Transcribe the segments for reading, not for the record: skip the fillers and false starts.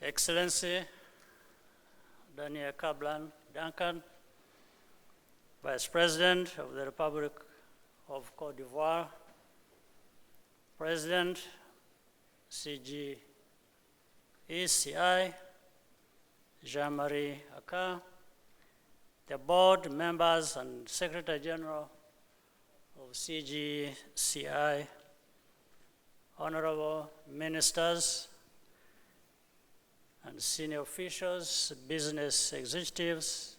Excellency Daniel Kablan Duncan, Vice President of the Republic of Cote d'Ivoire, President, CGECI, Jean-Marie Aka, the board members and Secretary General of CGECI, honorable ministers and senior officials, business executives,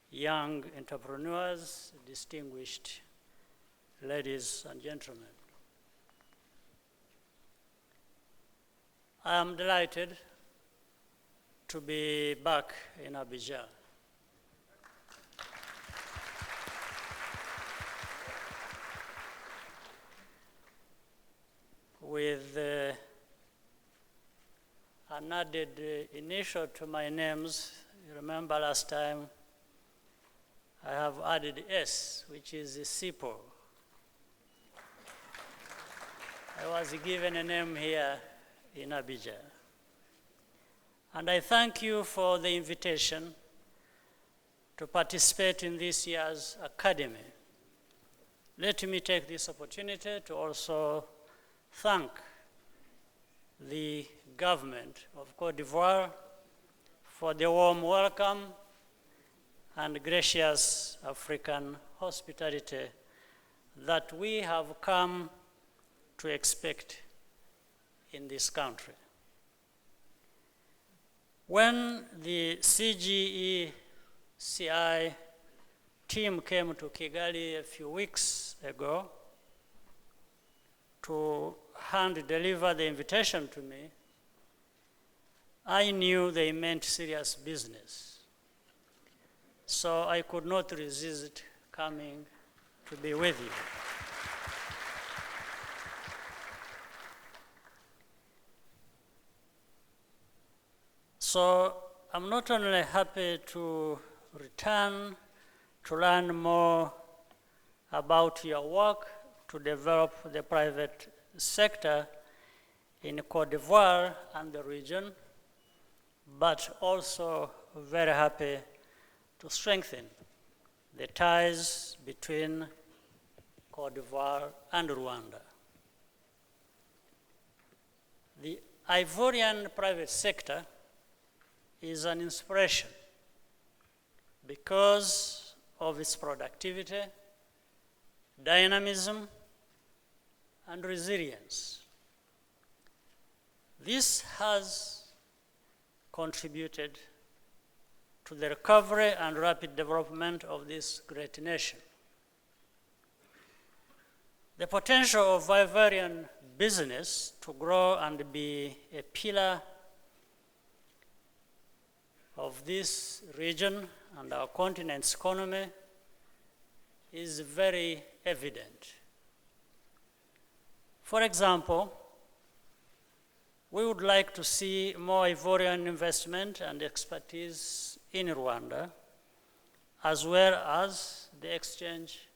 young entrepreneurs, distinguished ladies and gentlemen. I am delighted to be back in Abidjan. With an added initial to my names. You remember last time I have added S, which is SIPO. I was given a name here in Abidjan. And I thank you for the invitation to participate in this year's academy. Let me take this opportunity to also thank the government of Cote d'Ivoire for the warm welcome and gracious African hospitality that we have come to expect in this country. When the CGECI team came to Kigali a few weeks ago to hand-deliver the invitation to me, I knew they meant serious business. So I could not resist coming to be with you. So I'm not only happy to return to learn more about your work to develop the private sector in Cote d'Ivoire and the region, but also very happy to strengthen the ties between Cote d'Ivoire and Rwanda. The Ivorian private sector is an inspiration because of its productivity, dynamism, and resilience. This has contributed to the recovery and rapid development of this great nation. The potential of Ivorian business to grow and be a pillar of this region and our continent's economy is very evident. For example, we would like to see more Ivorian investment and expertise in Rwanda, as well as the exchange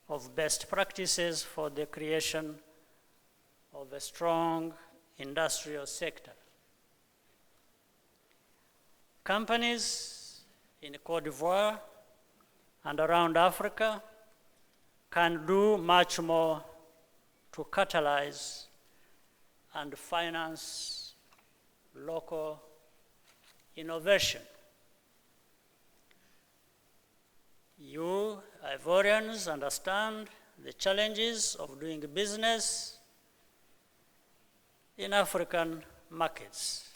of best practices for the creation of a strong industrial sector. Companies in Cote d'Ivoire and around Africa can do much more to catalyze and finance local innovation. You Ivorians understand the challenges of doing business in African markets.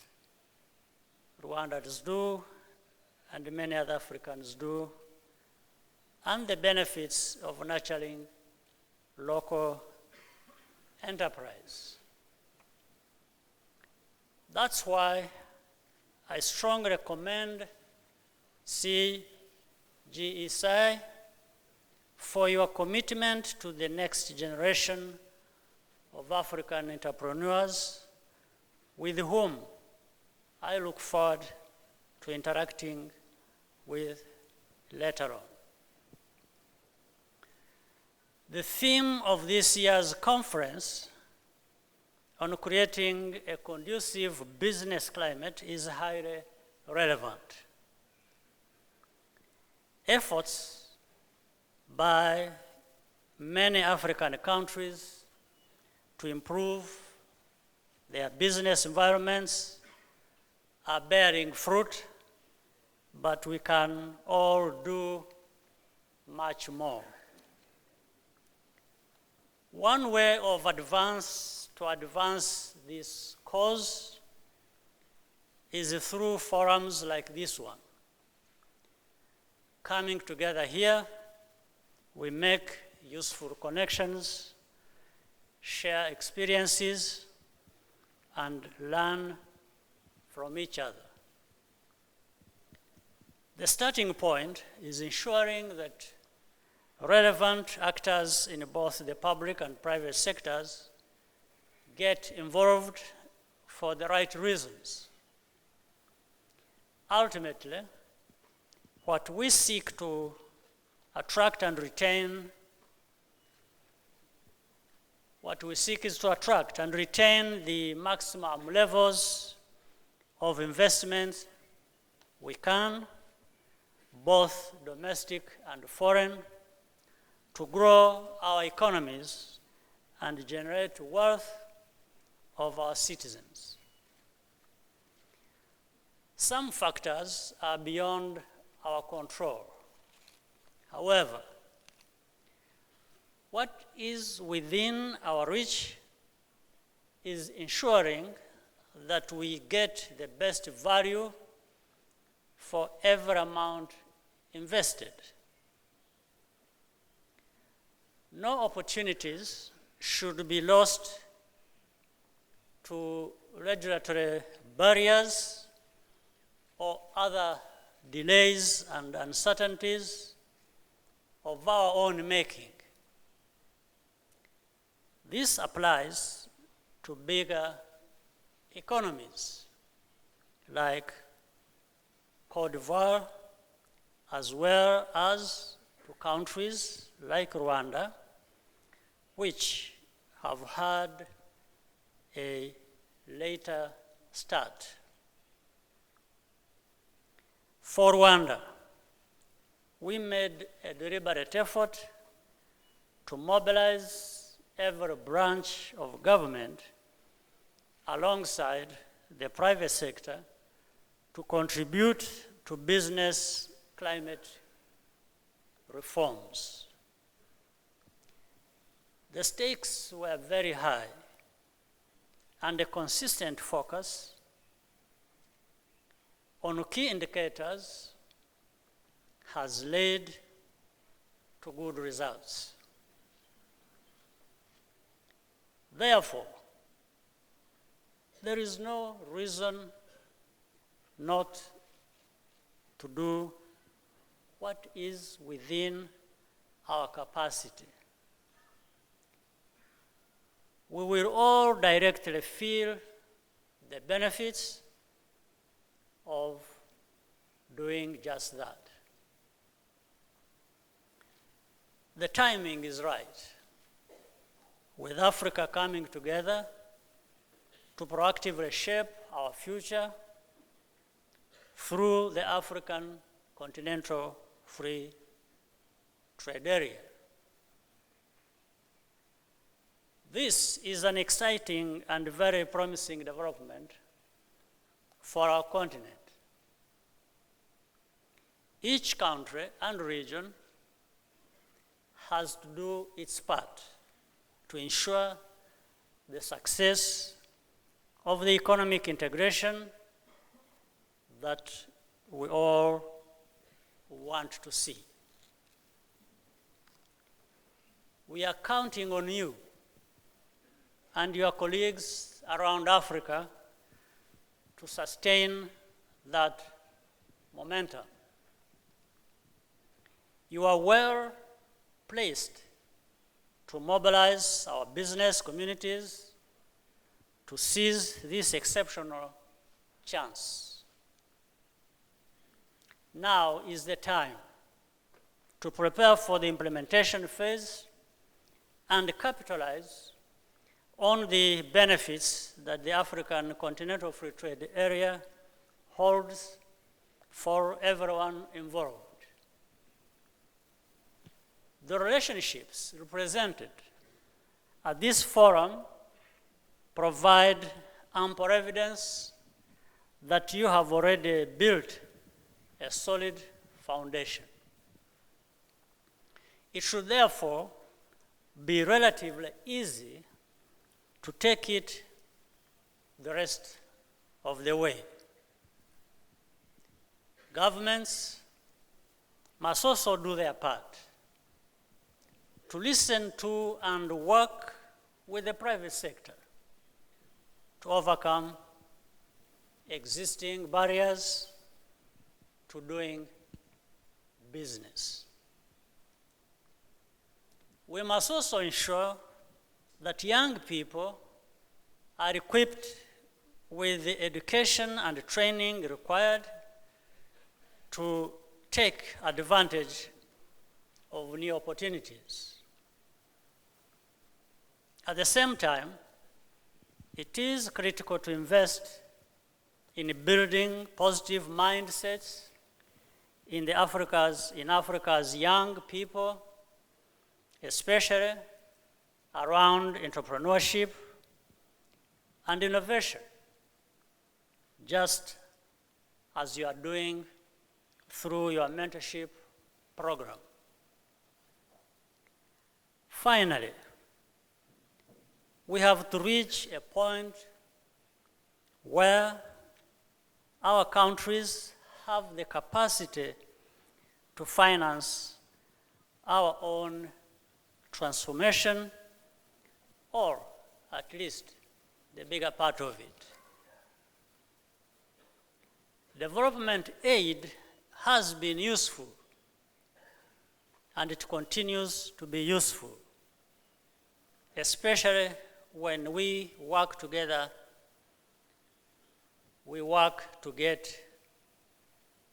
Rwandans do, and many other Africans do, and the benefits of nurturing local enterprise. That's why I strongly recommend CGECI for your commitment to the next generation of African entrepreneurs with whom I look forward to interacting with later on. The theme of this year's conference on creating a conducive business climate is highly relevant. Efforts by many African countries to improve their business environments are bearing fruit, but we can all do much more. One way to advance this cause is through forums like this one. Coming together here, we make useful connections, share experiences, and learn from each other. The starting point is ensuring that relevant actors in both the public and private sectors get involved for the right reasons. Ultimately, what we seek to attract and retain, the maximum levels of investment we can, both domestic and foreign, to grow our economies and generate wealth of our citizens. Some factors are beyond our control. However, what is within our reach is ensuring that we get the best value for every amount invested. No opportunities should be lost to regulatory barriers or other delays and uncertainties of our own making. This applies to bigger economies like Côte d'Ivoire, as well as to countries like Rwanda, which have had a later start. For Rwanda, we made a deliberate effort to mobilize every branch of government alongside the private sector to contribute to business climate reforms. The stakes were very high, and a consistent focus on key indicators has led to good results. Therefore, there is no reason not to do what is within our capacity. We will all directly feel the benefits of doing just that. The timing is right, with Africa coming together to proactively shape our future through the African Continental Free Trade Area. This is an exciting and very promising development for our continent. Each country and region has to do its part to ensure the success of the economic integration that we all want to see. We are counting on you and your colleagues around Africa to sustain that momentum. You are well placed to mobilize our business communities to seize this exceptional chance. Now is the time to prepare for the implementation phase and capitalize on the benefits that the African Continental Free Trade Area holds for everyone involved. The relationships represented at this forum provide ample evidence that you have already built a solid foundation. It should therefore be relatively easy to take it the rest of the way. Governments must also do their part to listen to and work with the private sector to overcome existing barriers to doing business. We must also ensure that young people are equipped with the education and training required to take advantage of new opportunities. At the same time, it is critical to invest in building positive mindsets in Africa's young people, especially around entrepreneurship and innovation, just as you are doing through your mentorship program. Finally, we have to reach a point where our countries have the capacity to finance our own transformation, or at least the bigger part of it. Development aid has been useful, and it continues to be useful, especially when we work together. We work to get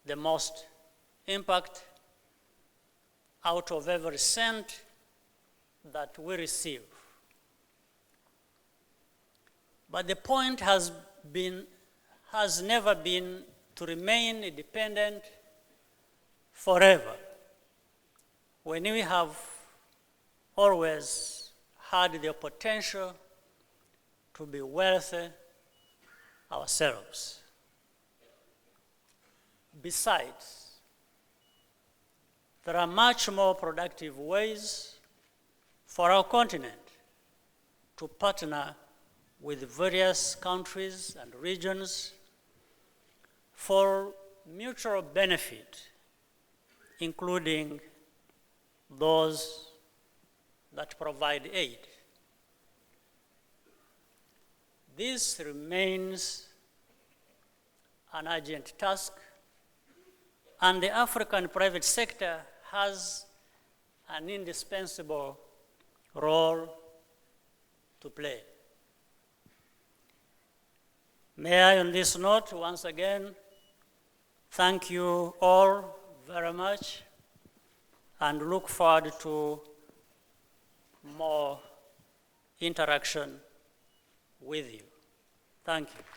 the most impact out of every cent that we receive. But the point has never been to remain independent forever, when we have always had the potential to be wealthy ourselves. Besides, there are much more productive ways for our continent to partner with various countries and regions for mutual benefit, including those that provide aid. This remains an urgent task, and the African private sector has an indispensable role to play. May I, on this note, once again, thank you all very much and look forward to more interaction with you. Thank you.